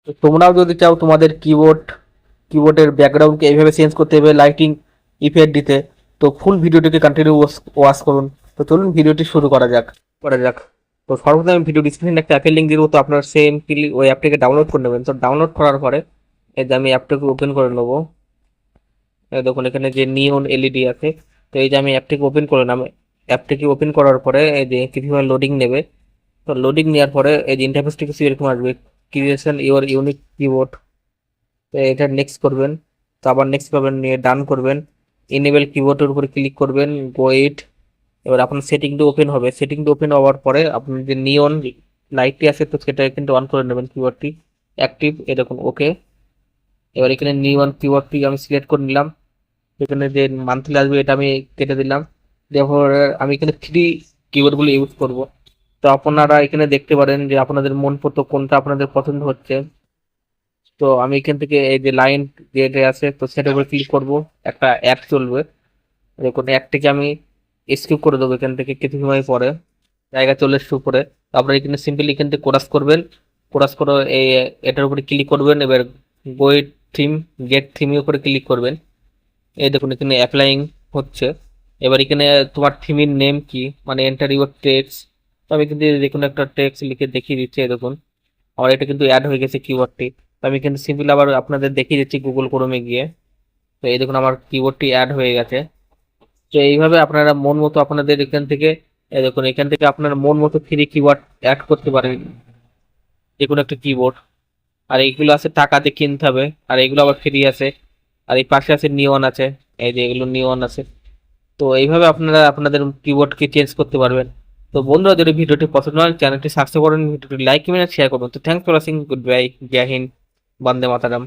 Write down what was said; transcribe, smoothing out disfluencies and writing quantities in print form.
তো তোমরাও যদি চাও তোমাদের কিবোর্ডের ব্যাকগ্রাউন্ডকে এইভাবে চেঞ্জ করতে হবে, লাইটিং ইফেক্ট দিতে, তো ফুল ভিডিওটিকে কন্টিনিউ ওয়াচ করুন। তো চলুন ভিডিওটি শুরু করা যাক। তো সর্বপ্রথম আমি ভিডিও ডিসক্রিপশনে একটা অ্যাপের লিঙ্ক দিব, তো আপনার সিম্পলি ওই অ্যাপটাকে ডাউনলোড করে নেবেন। তো ডাউনলোড করার পরে এই যে আমি অ্যাপটাকে ওপেন করে নেবো। এই দেখুন এখানে যে নিয়ন এলইডি আছে, তো এই যে আমি অ্যাপটাকে ওপেন করলাম। অ্যাপটাকে ওপেন করার পরে এই যে কিছু লোডিং নেবে। তো লোডিং নেওয়ার পরে এই যে ইন্টারফেসটা কিছু এরকম আসবে, ক্রিয়েশন ইওর ইউনিক কিবোর্ড। তো এটা নেক্সট করবেন, তো আবার নেক্সট করবেন, নিয়ে ডান করবেন, ইনেবল কিবোর্ডের উপরে ক্লিক করবেন, গো ইট। এবার আপনার সেটিংটা ওপেন হবে, সেটিংটা ওপেন হওয়ার পরে আপনার যে নিয়ন লাইটটি আছে তো সেটা কিন্তু অন করে নেবেন, কিবোর্ডটি অ্যাক্টিভ, এ দেখুন ওকে। এবার এখানে নিয়ন কিবোর্ডটি আমি সিলেক্ট করে নিলাম, এখানে যে মান্থলি আসবে এটা আমি কেটে দিলাম। তারপর আমি এখানে ফ্রি কিবোর্ডগুলো ইউজ করব। তো আপনারা এখানে দেখতে পারেন যে আপনাদের মন মতো কোনটা আপনাদের পছন্দ হচ্ছে। তো আমি এখান থেকে এই যে লাইন যেটা আছে তো সেটার উপর ক্লিক করব, একটা অ্যাড চলবে, দেখুন অ্যাডটিকে আমি স্কিপ করে দেবো এখান থেকে কিছু সময় পরে, জায়গা চলে এসছে উপরে। তারপরে এখানে সিম্পলি এখান থেকে কোরাস করবেন, কোরাস করে এই এটার উপরে ক্লিক করবেন। এবার গোয়েট থিম, গেট থিমের উপরে ক্লিক করবেন। এই দেখুন এখানে অ্যাপ্লাইং হচ্ছে। এবার এখানে তোমার থিমের নেম কি, মানে এন্টার ইউর টেক্সট। তো আমি কিন্তু যে কোনো একটা টেক্সট লিখে দেখিয়ে দিচ্ছি, এই দেখুন আমার এটা কিন্তু অ্যাড হয়ে গেছে কিওয়ার্ডটি। তো আমি কিন্তু সিম্পল আবার আপনাদের দেখিয়ে দিচ্ছি গুগল ক্রোমে গিয়ে। তো এই দেখুন আমার কিবোর্ডটি অ্যাড হয়ে গেছে। তো এইভাবে আপনারা মন মতো আপনাদের এখান থেকে, এই দেখুন এখান থেকে আপনারা মন মতো ফ্রি কিওয়ার্ড অ্যাড করতে পারেন যে কোনো একটা কিবোর্ড। আর এইগুলো আছে টাকা দিয়ে কিনতে হবে, আর এগুলো আবার ফ্রি আছে। আর এই পাশে আছে নিয়ন আছে, এই যে এগুলো নিয়ন আছে। তো এইভাবে আপনারা আপনাদের কিবোর্ডকে চেঞ্জ করতে পারবেন। তো বন্ধুরা যদি ভিডিওটি পছন্দ হয় চ্যানেলটি সাবস্ক্রাইব করুন, ভিডিওটি লাইক কমেন্ট শেয়ার করুন। তো thanks for watching, good bye, জয় হিন্দ, বন্দে মাতারাম।